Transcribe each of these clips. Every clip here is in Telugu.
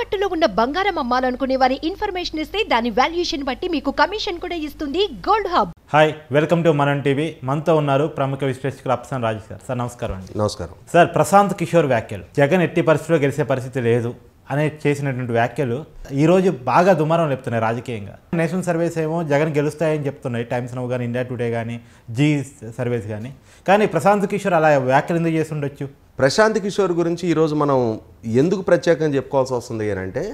తాకట్టులో ఉన్న బంగారం అమ్మాలనుకునే వారి ఇన్ఫర్మేషన్ ఇస్తే దాని వాల్యుయేషన్ బట్టి మీకు కమిషన్ కూడా ఇస్తుంది gold hub. Hi, welcome to మనం టీవీ. మనతో ఉన్నారు ప్రముఖ విశ్లేషకులు అప్సన్ రాజు సార్. సార్ నమస్కారం అండి. నమస్కారం సార్, ప్రశాంత్ కిషోర్ వ్యాఖ్యలు జగన్ ఎట్టి పరిస్థితిలో గెలిచే పరిస్థితి లేదు అనే చేసినటువంటి వ్యాఖ్యలు ఈరోజు బాగా దుమారం లేపుతున్నాయి రాజకీయంగా. నేషనల్ సర్వేస్ ఏమో జగన్ గెలుస్తాయని చెప్తున్నాయి, టైమ్స్ నౌ కానీ, ఇండియా టుడే కానీ, జీ సర్వేస్ కానీ ప్రశాంత్ కిషోర్ అలా వ్యాఖ్యలు ఎందుకు చేసి ఉండొచ్చు? ప్రశాంత్ కిషోర్ గురించి ఈరోజు మనం ఎందుకు ప్రత్యేకంగా చెప్పుకోవాల్సి వస్తుంది అంటే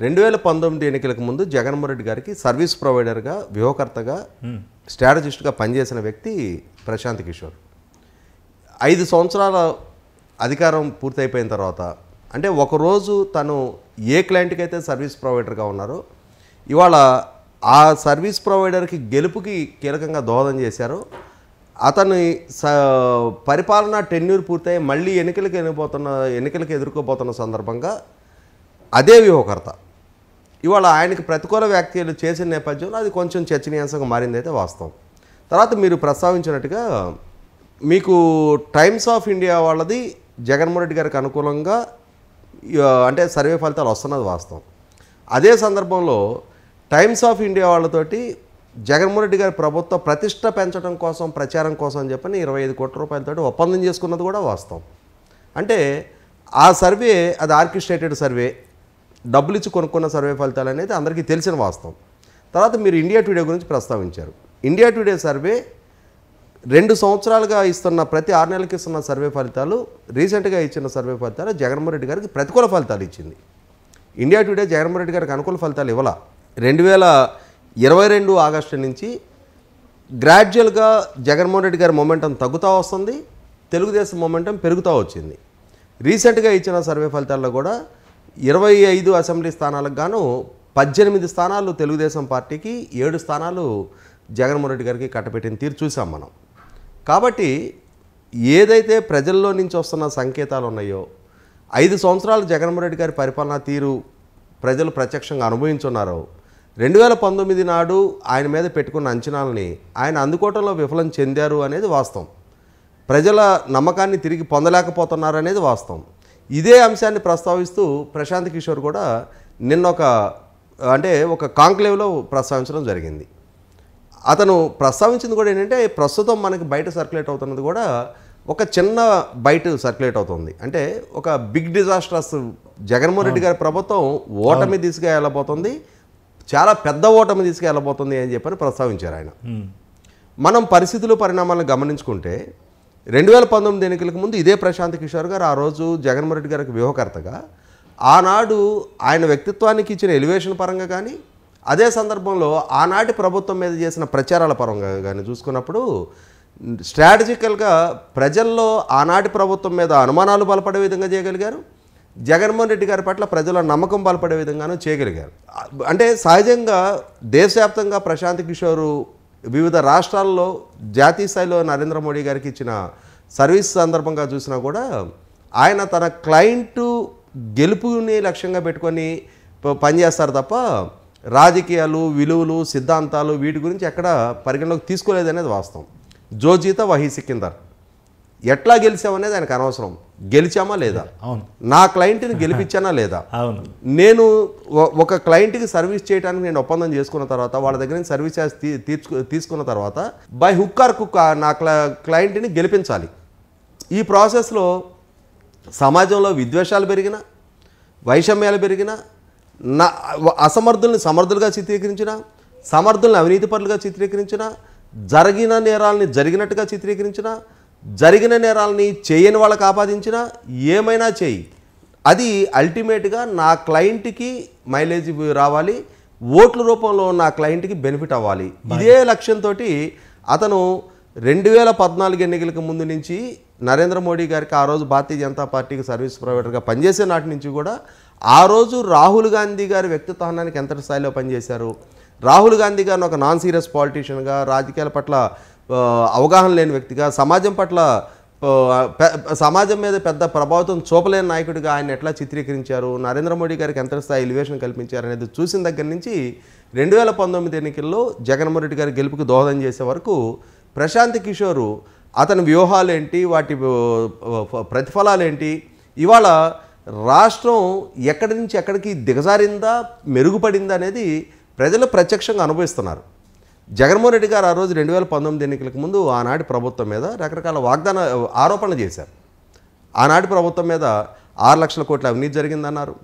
2019 ఎన్నికలకు ముందు జగన్మోహన్ రెడ్డి గారికి సర్వీస్ ప్రొవైడర్గా, వ్యూహకర్తగా, స్ట్రాటజిస్ట్గా పనిచేసిన వ్యక్తి ప్రశాంత్ కిషోర్. 5 సంవత్సరాల అధికారం పూర్తయిపోయిన తర్వాత, అంటే ఒకరోజు తను ఏ క్లయింట్కి అయితే సర్వీస్ ప్రొవైడర్గా ఉన్నారో, ఇవాళ ఆ సర్వీస్ ప్రొవైడర్కి గెలుపుకి కీలకంగా దోహదం చేశారో, అతని పరిపాలన టెన్యూర్ పూర్తయి మళ్ళీ ఎన్నికలకు ఎదుర్కోబోతున్న సందర్భంగా అదే వ్యూహకర్త ఇవాళ ఆయనకి ప్రతికూల వ్యాఖ్యలు చేసిన నేపథ్యంలో అది కొంచెం చర్చనీయాంశంగా మారిందైతే వాస్తవం. తర్వాత మీరు ప్రస్తావించినట్టుగా మీకు టైమ్స్ ఆఫ్ ఇండియా వాళ్ళది జగన్మోహన్ రెడ్డి గారికి అనుకూలంగా అంటే సర్వే ఫలితాలు వస్తున్నది వాస్తవం. అదే సందర్భంలో టైమ్స్ ఆఫ్ ఇండియా వాళ్ళతోటి జగన్మోహన్ రెడ్డి గారి ప్రభుత్వ ప్రతిష్ట పెంచడం కోసం, ప్రచారం కోసం అని చెప్పని 25 కోట్ల రూపాయలతోటి ఒప్పందం చేసుకున్నది కూడా వాస్తవం. అంటే ఆ సర్వే అది ఆర్కెస్ట్రేటెడ్ సర్వే, డబ్బులు ఇచ్చి కొనుక్కున్న సర్వే ఫలితాలు అనేది అందరికీ తెలిసిన వాస్తవం. తర్వాత మీరు ఇండియా టుడే గురించి ప్రస్తావించారు. ఇండియా టుడే సర్వే 2 సంవత్సరాలుగా ఇస్తున్న, ప్రతి 6 నెలలకి ఇస్తున్న సర్వే ఫలితాలు, రీసెంట్గా ఇచ్చిన సర్వే ఫలితాలు జగన్మోహన్ రెడ్డి గారికి ప్రతికూల ఫలితాలు ఇచ్చింది. ఇండియా టుడే జగన్మోహన్ రెడ్డి గారికి అనుకూల ఫలితాలు ఇవ్వాల. 2022 ఆగస్టు నుంచి గ్రాడ్యువల్గా జగన్మోహన్ రెడ్డి గారి మొమెంటం తగ్గుతూ వస్తుంది, తెలుగుదేశం మొమెంటం పెరుగుతూ వచ్చింది. రీసెంట్గా ఇచ్చిన సర్వే ఫలితాల్లో కూడా 25 అసెంబ్లీ స్థానాలకు గాను 18 స్థానాలు తెలుగుదేశం పార్టీకి, 7 స్థానాలు జగన్మోహన్ రెడ్డి గారికి కట్టబెట్టిన తీరు చూసాం మనం. కాబట్టి ఏదైతే ప్రజల్లో నుంచి వస్తున్న సంకేతాలు ఉన్నాయో, 5 సంవత్సరాలు జగన్మోహన్ రెడ్డి గారి పరిపాలనా తీరు ప్రజలు ప్రత్యక్షంగా అనుభవించున్నారో, 2019 నాడు ఆయన మీద పెట్టుకున్న అంచనాలని ఆయన అందుకోవటంలో విఫలం చెందారు అనేది వాస్తవం. ప్రజల నమ్మకాన్ని తిరిగి పొందలేకపోతున్నారు అనేది వాస్తవం. ఇదే అంశాన్ని ప్రస్తావిస్తూ ప్రశాంత్ కిషోర్ కూడా నిన్న ఒక కాంక్లేవ్లో ప్రస్తావించడం జరిగింది. అతను ప్రస్తావించింది కూడా ఏంటంటే, ప్రస్తుతం మనకి బయట సర్క్యులేట్ అవుతున్నది కూడా ఒక చిన్న బయట సర్క్యులేట్ అవుతుంది. అంటే ఒక బిగ్ డిజాస్టర్స్ జగన్మోహన్ రెడ్డి గారి ప్రభుత్వం ఓటమి దిశగా వెళ్ళబోతుంది, చాలా పెద్ద ఓటమి తీసుకెళ్ళబోతుంది అని చెప్పని ప్రస్తావించారు ఆయన. మనం పరిస్థితులు, పరిణామాలను గమనించుకుంటే 2019 ఎన్నికలకు ముందు ఇదే ప్రశాంత్ కిషోర్ గారు ఆ రోజు జగన్మోహన్ రెడ్డి గారికి వ్యూహకర్తగా, ఆనాడు ఆయన వ్యక్తిత్వానికి ఇచ్చిన ఎలివేషన్ పరంగా కానీ, అదే సందర్భంలో ఆనాటి ప్రభుత్వం మీద చేసిన ప్రచారాల పరంగా కానీ చూసుకున్నప్పుడు స్ట్రాటజికల్గా ప్రజల్లో ఆనాటి ప్రభుత్వం మీద అనుమానాలు బలపడే విధంగా చేయగలిగారు, జగన్మోహన్ రెడ్డి గారి పట్ల ప్రజల నమ్మకం బలపడే విధంగానూ చేయగలిగారు. అంటే సహజంగా దేశవ్యాప్తంగా ప్రశాంత్ కిషోర్ వివిధ రాష్ట్రాల్లో జాతీయ స్థాయిలో నరేంద్ర మోడీ గారికి ఇచ్చిన సర్వీస్ సందర్భంగా చూసినా కూడా ఆయన తన క్లయింటు గెలుపుని లక్ష్యంగా పెట్టుకొని పనిచేస్తారు తప్ప రాజకీయాలు, విలువలు, సిద్ధాంతాలు వీటి గురించి ఎక్కడ పరిగణలోకి తీసుకోలేదనేది వాస్తవం. జో జీతా వహీ సికిందర్, ఎట్లా గెలిచామనేది ఆయనకు అనవసరం. గెలిచామా లేదా, నా క్లయింట్ని గెలిపించానా లేదా, నేను ఒక క్లయింట్కి సర్వీస్ చేయడానికి నేను ఒప్పందం చేసుకున్న తర్వాత, వాళ్ళ దగ్గర నుంచి సర్వీస్ తీసుకున్న తర్వాత బై హుక్ ఆర్ కుక్ నా క్లయింట్ని గెలిపించాలి. ఈ ప్రాసెస్లో సమాజంలో విద్వేషాలు పెరిగినా, వైషమ్యాలు పెరిగినా, అసమర్థుల్ని సమర్థులుగా చిత్రీకరించిన, సమర్థుల్ని అవినీతిపరులుగా చిత్రీకరించిన, జరిగిన నేరాలని జరిగినట్టుగా చిత్రీకరించిన, జరిగిన నేరాలని చేయని వాళ్ళకి ఆపాదించిన, ఏమైనా చేయి, అది అల్టిమేట్గా నా క్లయింట్కి మైలేజ్ రావాలి, ఓట్ల రూపంలో నా క్లయింట్కి బెనిఫిట్ అవ్వాలి. ఇదే లక్ష్యంతో అతను 2014 ఎన్నికలకు ముందు నుంచి నరేంద్ర మోడీ గారికి, ఆ రోజు భారతీయ జనతా పార్టీకి సర్వీస్ ప్రొవైడర్గా పనిచేసే నాటి నుంచి కూడా, ఆ రోజు రాహుల్ గాంధీ గారి వ్యక్తిత్వానికి ఎంత స్థాయిలో పనిచేశారు, రాహుల్ గాంధీ గారిని ఒక నాన్ సీరియస్ పాలిటీషియన్గా, రాజకీయాల పట్ల అవగాహన లేని వ్యక్తిగా, సమాజం మీద పెద్ద ప్రభావితం చూపలేని నాయకుడిగా ఆయన ఎట్లా చిత్రీకరించారు, నరేంద్ర మోడీ గారికి ఎంత స్థాయి ఎలివేషన్ కల్పించారు అనేది చూసిన దగ్గర నుంచి 2019 ఎన్నికల్లో జగన్మోహన్ రెడ్డి గారి గెలుపుకి దోహదం చేసే వరకు ప్రశాంత్ కిషోర్ అతని వ్యూహాలు ఏంటి, వాటి ప్రతిఫలాలు ఏంటి, ఇవాళ రాష్ట్రం ఎక్కడి నుంచి ఎక్కడికి దిగజారిందా మెరుగుపడిందా అనేది ప్రజలు ప్రత్యక్షంగా అనుభవిస్తున్నారు. జగన్మోహన్ రెడ్డి గారు ఆ రోజు 2019 ఎన్నికలకు ముందు ఆనాటి ప్రభుత్వం మీద రకరకాల ఆరోపణలు చేశారు. ఆనాటి ప్రభుత్వం మీద 6 లక్షల కోట్ల అవినీతి జరిగిందన్నారు.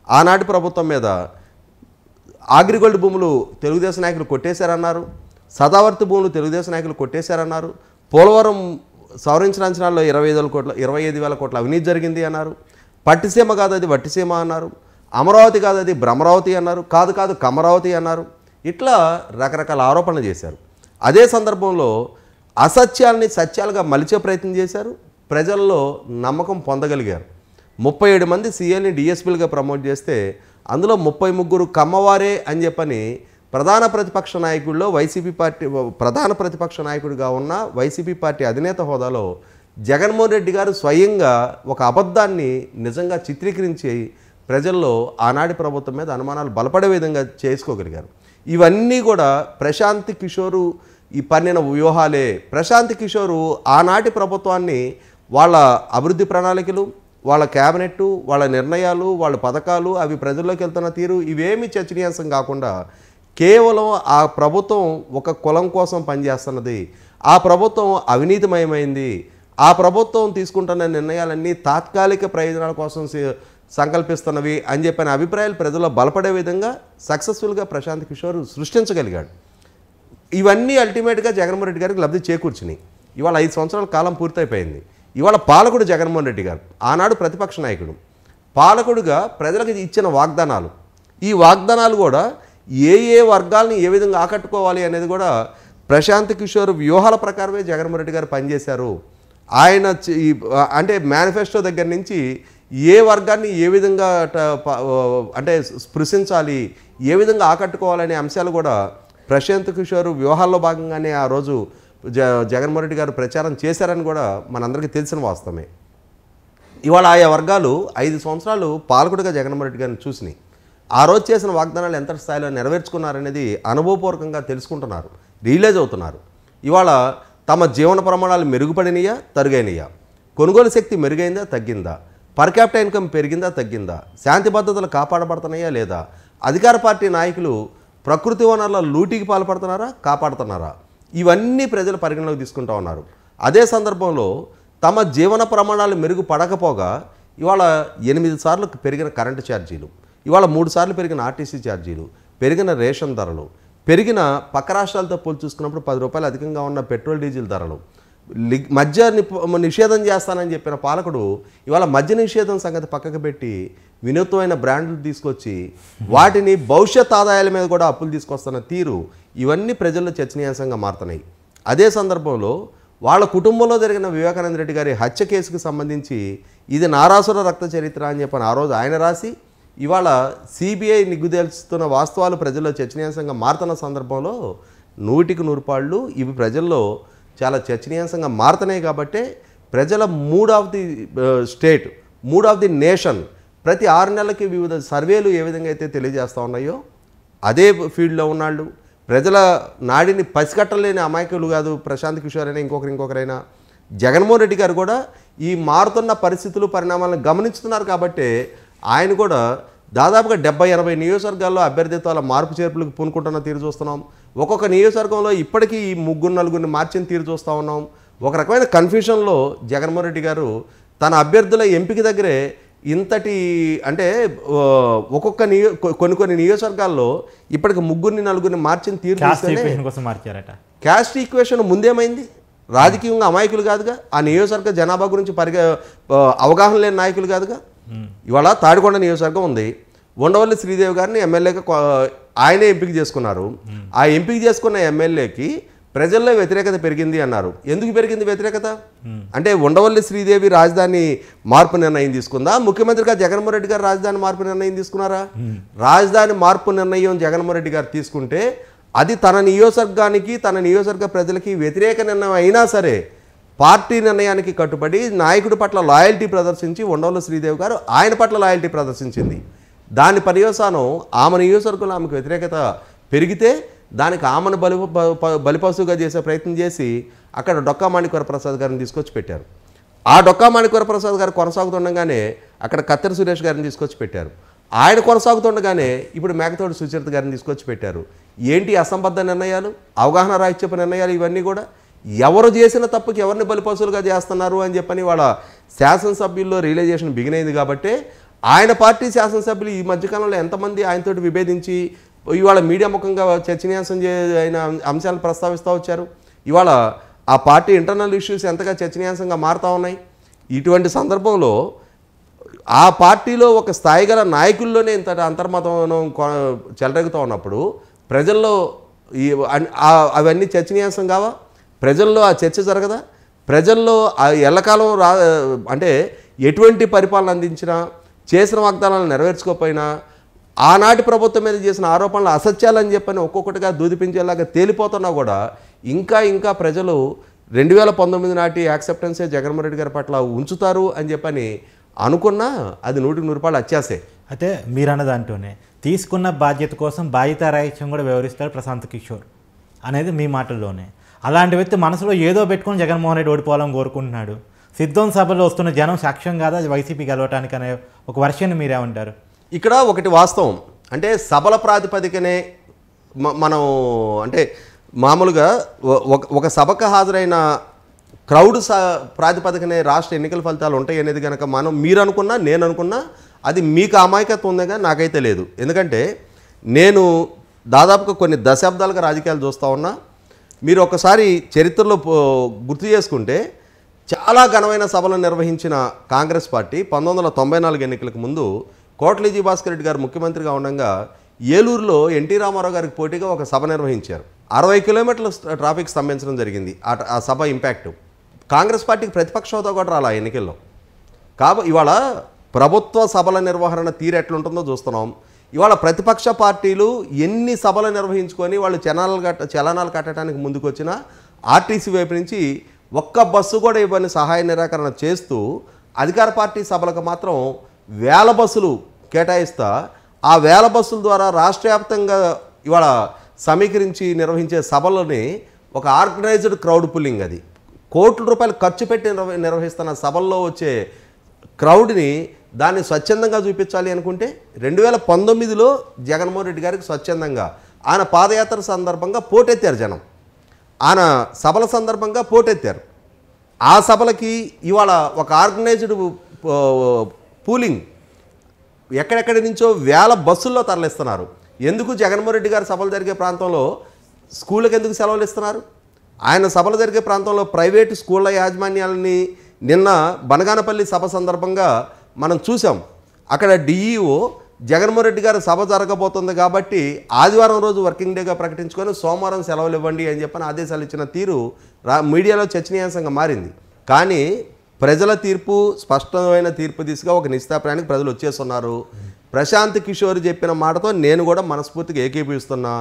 ఆనాటి ప్రభుత్వం మీద అగ్రిగోల్డ్ భూములు తెలుగుదేశం నాయకులు కొట్టేశారన్నారు. సదావర్తి భూములు తెలుగుదేశం నాయకులు కొట్టేశారన్నారు. పోలవరం సవరించిన అంచనాల్లో 25,000 కోట్ల అవినీతి జరిగింది అన్నారు. పట్టిసీమ కాదు అది వట్టిసీమ అన్నారు. అమరావతి కాదు అది భ్రమరావతి అన్నారు. కాదు కమరావతి అన్నారు. ఇట్లా రకరకాల ఆరోపణలు చేశారు. అదే సందర్భంలో అసత్యాల్ని సత్యాలుగా మలిచే ప్రయత్నం చేశారు. ప్రజల్లో నమ్మకం పొందగలిగారు. 37 మంది సీఎల్ని డిఎస్పీలుగా ప్రమోట్ చేస్తే అందులో 33 కమ్మవారే అని చెప్పని ప్రధాన ప్రతిపక్ష నాయకుడిగా ఉన్న వైసీపీ పార్టీ అధినేత హోదాలో జగన్మోహన్ రెడ్డి గారు స్వయంగా ఒక అబద్ధాన్ని నిజంగా చిత్రీకరించి ప్రజల్లో ఆనాటి ప్రభుత్వం మీద అనుమానాలు బలపడే విధంగా చేసుకోగలిగారు. ఇవన్నీ కూడా ప్రశాంత్ కిషోరు ఈ పన్నిన వ్యూహాలే. ప్రశాంత్ కిషోరు ఆనాటి ప్రభుత్వాన్ని వాళ్ళ అభివృద్ధి ప్రణాళికలు, వాళ్ళ క్యాబినెట్, వాళ్ళ నిర్ణయాలు, వాళ్ళ పథకాలు అవి ప్రజల్లోకి వెళ్తున్న తీరు ఇవేమీ చర్చనీయాంశం కాకుండా కేవలం ఆ ప్రభుత్వం ఒక కులం కోసం పనిచేస్తున్నది, ఆ ప్రభుత్వం అవినీతిమయమైంది, ఆ ప్రభుత్వం తీసుకుంటున్న నిర్ణయాలన్నీ తాత్కాలిక ప్రయోజనాల కోసం సంకల్పిస్తున్నవి అని చెప్పిన అభిప్రాయాలు ప్రజల్లో బలపడే విధంగా సక్సెస్ఫుల్గా ప్రశాంత్ కిషోర్ సృష్టించగలిగాడు. ఇవన్నీ అల్టిమేట్గా జగన్మోహన్ రెడ్డి గారికి లబ్ధి చేకూర్చినాయి. ఇవాళ 5 సంవత్సరాల కాలం పూర్తయిపోయింది. ఇవాళ పాలకుడు జగన్మోహన్ రెడ్డి గారు, ఆనాడు ప్రతిపక్ష నాయకుడు, పాలకుడుగా ప్రజలకు ఇచ్చిన వాగ్దానాలు, ఈ వాగ్దానాలు కూడా ఏ వర్గాల్ని ఏ విధంగా ఆకట్టుకోవాలి అనేది కూడా ప్రశాంత్ కిషోర్ వ్యూహాల ప్రకారమే జగన్మోహన్ రెడ్డి గారు పనిచేశారు. ఆయన అంటే మేనిఫెస్టో దగ్గర నుంచి ఏ వర్గాన్ని ఏ విధంగా అంటే స్పృశించాలి, ఏ విధంగా ఆకట్టుకోవాలనే అంశాలు కూడా ప్రశాంత్ కిషోర్ వ్యూహాల్లో భాగంగానే ఆ రోజు జగన్మోహన్ రెడ్డి గారు ప్రచారం చేశారని కూడా మనందరికీ తెలిసిన వాస్తవమే. ఇవాళ ఆయా వర్గాలు 5 సంవత్సరాలు పాలకుడిగా జగన్మోహన్ రెడ్డి గారిని చూసినాయి. ఆ రోజు చేసిన వాగ్దానాలు ఎంత స్థాయిలో నెరవేర్చుకున్నారనేది అనుభవపూర్వకంగా తెలుసుకుంటున్నారు, రియలైజ్ అవుతున్నారు. ఇవాళ తమ జీవన ప్రమాణాలు మెరుగుపడినయా తరుగైనయా, కొనుగోలు శక్తి మెరుగైందా తగ్గిందా, పర్ క్యాపిటల్ ఇన్కమ్ పెరిగిందా తగ్గిందా, శాంతి భద్రతలు కాపాడబడుతున్నాయా లేదా, అధికార పార్టీ నాయకులు ప్రకృతి వనరుల లూటీకి పాల్పడుతున్నారా కాపాడుతున్నారా, ఇవన్నీ ప్రజలు పరిగణలోకి తీసుకుంటూ ఉన్నారు. అదే సందర్భంలో తమ జీవన ప్రమాణాలు మెరుగుపడకపోగా ఇవాళ 8 సార్లు పెరిగిన కరెంటు ఛార్జీలు, ఇవాళ 3 సార్లు పెరిగిన ఆర్టీసీ ఛార్జీలు, పెరిగిన రేషన్ ధరలు, పెరిగిన పక్క రాష్ట్రాలతో పోల్చి చూసుకున్నప్పుడు 10 రూపాయలు అధికంగా ఉన్న పెట్రోల్ డీజిల్ ధరలు, మద్య నిషేధం చేస్తానని చెప్పిన పాలకుడు ఇవాళ మద్య నిషేధం సంగతి పక్కకు పెట్టి వినూత్నమైన బ్రాండ్లు తీసుకొచ్చి వాటిని భవిష్యత్ ఆదాయాల మీద కూడా అప్పులు తీసుకొస్తున్న తీరు ఇవన్నీ ప్రజల్లో చర్చనీయాంశంగా మారుతున్నాయి. అదే సందర్భంలో వాళ్ళ కుటుంబంలో జరిగిన వివేకానంద రెడ్డి గారి హత్య కేసుకు సంబంధించి ఇది నారాసుర రక్త చరిత్ర అని చెప్పని ఆ రోజు ఆయన రాసి ఇవాళ సిబిఐ నిగ్గుదేల్చుతున్న వాస్తవాలు ప్రజల్లో చర్చనీయాంశంగా మారుతున్న సందర్భంలో 100కి 100 పాళ్ళు ఇవి ప్రజల్లో చాలా చర్చనీయాంశంగా మారుతున్నాయి. కాబట్టే ప్రజల mood of the state, mood of the nation ప్రతి 6 నెలలకి వివిధ సర్వేలు ఏ విధంగా అయితే తెలియజేస్తూ ఉన్నాయో అదే ఫీల్డ్లో ఉన్నాళ్ళు. ప్రజల నాడిని పసిగట్టలేని అమాయకులు కాదు ప్రశాంత్ కిషోర్ అయినా ఇంకొకరైనా. జగన్మోహన్ రెడ్డి గారు కూడా ఈ మారుతున్న పరిస్థితులు పరిణామాలను గమనిస్తున్నారు. కాబట్టి ఆయన కూడా దాదాపుగా 70-80 నియోజకవర్గాల్లో అభ్యర్థిత్వాల మార్పు చేర్పులకు పూనుకుంటున్న తీరు చూస్తున్నాం. ఒక్కొక్క నియోజకవర్గంలో ఇప్పటికీ ఈ 3-4 మార్చిన తీరు చూస్తూ ఉన్నాం. ఒక రకమైన కన్ఫ్యూషన్లో జగన్మోహన్ రెడ్డి గారు తన అభ్యర్థుల ఎంపిక దగ్గరే ఇంతటి అంటే ఒక్కొక్క కొన్ని నియోజకవర్గాల్లో ఇప్పటికి 3-4 మార్చిన తీరు మార్చారట. Caste equation ముందేమైంది? రాజకీయంగా అమాయకులు కాదుగా, ఆ నియోజకవర్గ జనాభా గురించి అవగాహన లేని నాయకులు కాదుగా. ఇవాళ తాడికొండ నియోజకవర్గం ఉంది, ఉండవల్లి శ్రీదేవి గారిని ఎమ్మెల్యేగా ఆయనే ఎంపిక చేసుకున్నారు. ఆ ఎంపిక చేసుకున్న ఎమ్మెల్యేకి ప్రజల్లో వ్యతిరేకత పెరిగింది అన్నారు. ఎందుకు పెరిగింది వ్యతిరేకత? అంటే ఉండవల్లి శ్రీదేవి రాజధాని మార్పు నిర్ణయం తీసుకుందా? ముఖ్యమంత్రిగా జగన్మోహన్ రెడ్డి గారు రాజధాని మార్పు నిర్ణయం తీసుకున్నారా? రాజధాని మార్పు నిర్ణయం జగన్మోహన్ రెడ్డి గారు తీసుకుంటే అది తన నియోజకవర్గానికి తన నియోజకవర్గ ప్రజలకి వ్యతిరేక నిర్ణయం అయినా సరే పార్టీ నిర్ణయానికి కట్టుబడి నాయకుడి పట్ల లాయల్టీ ప్రదర్శించి ఉండవల్లి శ్రీదేవి గారు ఆయన పట్ల లాయల్టీ ప్రదర్శించింది. దాని పర్యవసానం ఆమె నియోజకవర్గంలో ఆమెకు వ్యతిరేకత పెరిగితే దానికి ఆమెను బలిపశువుగా చేసే ప్రయత్నం చేసి అక్కడ డొక్కా మాణిక్య ప్రసాద్ గారిని తీసుకొచ్చి పెట్టారు. ఆ డొక్కా మాణిక్య ప్రసాద్ గారు కొనసాగుతుండగానే అక్కడ కత్తెర సురేష్ గారిని తీసుకొచ్చి పెట్టారు. ఆయన కొనసాగుతుండగానే ఇప్పుడు మేకతోటి సుచరిత గారిని తీసుకొచ్చి పెట్టారు. ఏంటి అసంబద్ధ నిర్ణయాలు, అవగాహన రాహిత్యపు నిర్ణయాలు ఇవన్నీ కూడా? ఎవరు చేసిన తప్పుకి ఎవరిని బలిపశువులుగా చేస్తున్నారు అని చెప్పని వాళ్ళ శాసనసభ్యుల్లో రియలైజేషన్ బిగినైంది. కాబట్టి ఆయన పార్టీ శాసనసభ్యులు ఈ మధ్యకాలంలో ఎంతమంది ఆయనతోటి విభేదించి ఇవాళ మీడియా ముఖంగా చర్చనీయాంశం అయిన అంశాలు ప్రస్తావిస్తూ వచ్చారు. ఇవాళ ఆ పార్టీ ఇంటర్నల్ ఇష్యూస్ ఎంతగా చర్చనీయాంశంగా మారుతూ ఉన్నాయి. ఇటువంటి సందర్భంలో ఆ పార్టీలో ఒక స్థాయి గల నాయకుల్లోనే ఇంత అంతర్మతం చెలరేగుతూ ఉన్నప్పుడు ప్రజల్లో అవన్నీ చర్చనీయాంశం కావా? ప్రజల్లో ఆ చర్చ జరగదా? ప్రజల్లో ఎల్లకాలం అంటే ఎటువంటి పరిపాలన అందించినా, చేసిన వాగ్దానాలను నెరవేర్చుకోకపోయినా, ఆనాటి ప్రభుత్వం మీద చేసిన ఆరోపణలు అసత్యాలని చెప్పని ఒక్కొక్కటిగా దూదిపించేలాగా తేలిపోతున్నా కూడా ఇంకా ప్రజలు 2019 నాటి యాక్సెప్టెన్సే జగన్మోహన్ రెడ్డి గారి పట్ల ఉంచుతారు అని చెప్పని అనుకున్నా అది 100% అత్యాసే. అయితే మీరన్న దాంట్లోనే తీసుకున్న బాధ్యత కోసం బాధ్యతారాహిత్యం కూడా వ్యవహరిస్తాడు ప్రశాంత్ కిషోర్ అనేది మీ మాటల్లోనే. అలాంటి వ్యక్తి మనసులో ఏదో పెట్టుకుని జగన్మోహన్ రెడ్డి ఓడిపోవాలని కోరుకుంటున్నాడు. సిద్ధం సభలో వస్తున్న జనం సాక్ష్యం కాదా వైసీపీ గెలవటానికి అనే ఒక వర్షన్ మీరేమంటారు? ఇక్కడ ఒకటి వాస్తవం, అంటే సభల ప్రాతిపదికనే మనం అంటే మామూలుగా ఒక సభకు హాజరైన క్రౌడ్ ప్రాతిపదికనే రాష్ట్ర ఎన్నికల ఫలితాలు ఉంటాయి అనేది కనుక మీరు అనుకున్నా నేను అనుకున్నా అది మీకు అమాయకత్వం ఉందిగా నాకైతే లేదు. ఎందుకంటే నేను దాదాపుగా కొన్ని దశాబ్దాలుగా రాజకీయాలు చూస్తూ ఉన్నా. మీరు ఒకసారి చరిత్రలో గుర్తు చేసుకుంటే చాలా ఘనమైన సభలు నిర్వహించిన కాంగ్రెస్ పార్టీ 1994 ఎన్నికలకు ముందు కోట్ల భాస్కర్ రెడ్డి గారు ముఖ్యమంత్రిగా ఉండగా ఏలూరులో ఎన్టీ రామారావు గారికి పోటీగా ఒక సభ నిర్వహించారు. 60 కిలోమీటర్ల ట్రాఫిక్ స్తంభించడం జరిగింది ఆ సభ ఇంపాక్ట్. కాంగ్రెస్ పార్టీకి ప్రతిపక్ష హోదా కూడా రాలా ఎన్నికల్లో. ఇవాళ ప్రభుత్వ సభల నిర్వహణ తీరు ఎట్లుంటుందో చూస్తున్నాం. ఇవాళ ప్రతిపక్ష పార్టీలు ఎన్ని సభలు నిర్వహించుకొని వాళ్ళు చలనాలు కట్టడానికి ముందుకు వచ్చినా ఆర్టీసీ వైపు నుంచి ఒక్క బస్సు కూడా ఇవ్వని సహాయ నిరాకరణ చేస్తూ అధికార పార్టీ సభలకు మాత్రం వేల బస్సులు కేటాయిస్తా ఆ వేల బస్సుల ద్వారా రాష్ట్ర వ్యాప్తంగా ఇవాళ సమీకరించి నిర్వహించే సభలని ఒక ఆర్గనైజ్డ్ క్రౌడ్ పుల్లింగ్, అది కోట్ల రూపాయలు ఖర్చు పెట్టి నిర్వహిస్తున్న సభల్లో వచ్చే క్రౌడ్ని దాన్ని స్వచ్ఛందంగా చూపించాలి అనుకుంటే 2019లో జగన్మోహన్ రెడ్డి గారికి స్వచ్ఛందంగా ఆయన పాదయాత్ర సందర్భంగా పోటెత్తారు జనం. ఆయన సభల సందర్భంగా పోటెత్తారు. ఆ సభలకి ఇవాళ ఒక ఆర్గనైజ్డ్ పూలింగ్ ఎక్కడెక్కడి నుంచో వేల బస్సుల్లో తరలిస్తున్నారు. ఎందుకు జగన్మోహన్ రెడ్డి గారి సభలు జరిగే ప్రాంతంలో స్కూళ్ళకి ఎందుకు సెలవులు ఇస్తున్నారు? ఆయన సభలు జరిగే ప్రాంతంలో ప్రైవేటు స్కూళ్ళ యాజమాన్యాలని నిన్న బనగానపల్లి సభ సందర్భంగా మనం చూసాం. అక్కడ డిఈఓ జగన్మోహన్ రెడ్డి గారి సభ జరగబోతుంది కాబట్టి ఆదివారం రోజు వర్కింగ్ డేగా ప్రకటించుకొని సోమవారం సెలవులు ఇవ్వండి అని చెప్పని ఆదేశాలు ఇచ్చిన తీరు మీడియాలో చర్చనీయాంశంగా మారింది. కానీ ప్రజల తీర్పు స్పష్టమైన తీర్పు దిశగా ఒక నిశ్చితాభిప్రాయానికి ప్రజలు వచ్చేస్తున్నారు. ప్రశాంత్ కిషోర్ చెప్పిన మాటతో నేను కూడా మనస్ఫూర్తిగా ఏకీభవిస్తున్నా.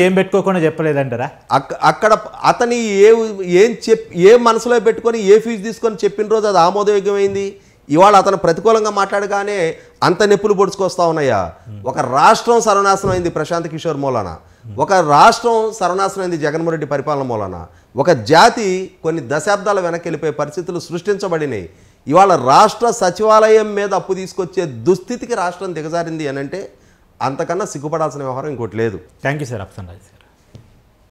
ఏం పెట్టుకోకుండా చెప్పలేదంటారా? అక్కడ అతని ఏ మనసులో పెట్టుకొని ఏ ఫీజు తీసుకొని చెప్పిన రోజు అది ఆమోదయోగ్యమైంది. ఇవాళ అతను ప్రతికూలంగా మాట్లాడగానే అంత నొప్పులు పొడుచుకొస్తా ఉన్నాయా? ఒక రాష్ట్రం సర్వనాశనం అయింది ప్రశాంత్ కిషోర్ మూలాన, ఒక రాష్ట్రం సర్వనాశనం అయింది జగన్మోహన్ రెడ్డి పరిపాలన మూలాన, ఒక జాతి కొన్ని దశాబ్దాల వెనక్కి వెళ్ళిపోయే పరిస్థితులు సృష్టించబడినాయి. ఇవాళ రాష్ట్ర సచివాలయం మీద అప్పు తీసుకొచ్చే దుస్థితికి రాష్ట్రం దిగజారింది అని అంటే అంతకన్నా సిగ్గుపడాల్సిన వ్యవహారం ఇంకోటి లేదు. Thank you sir. అప్సన్ రాజు సార్.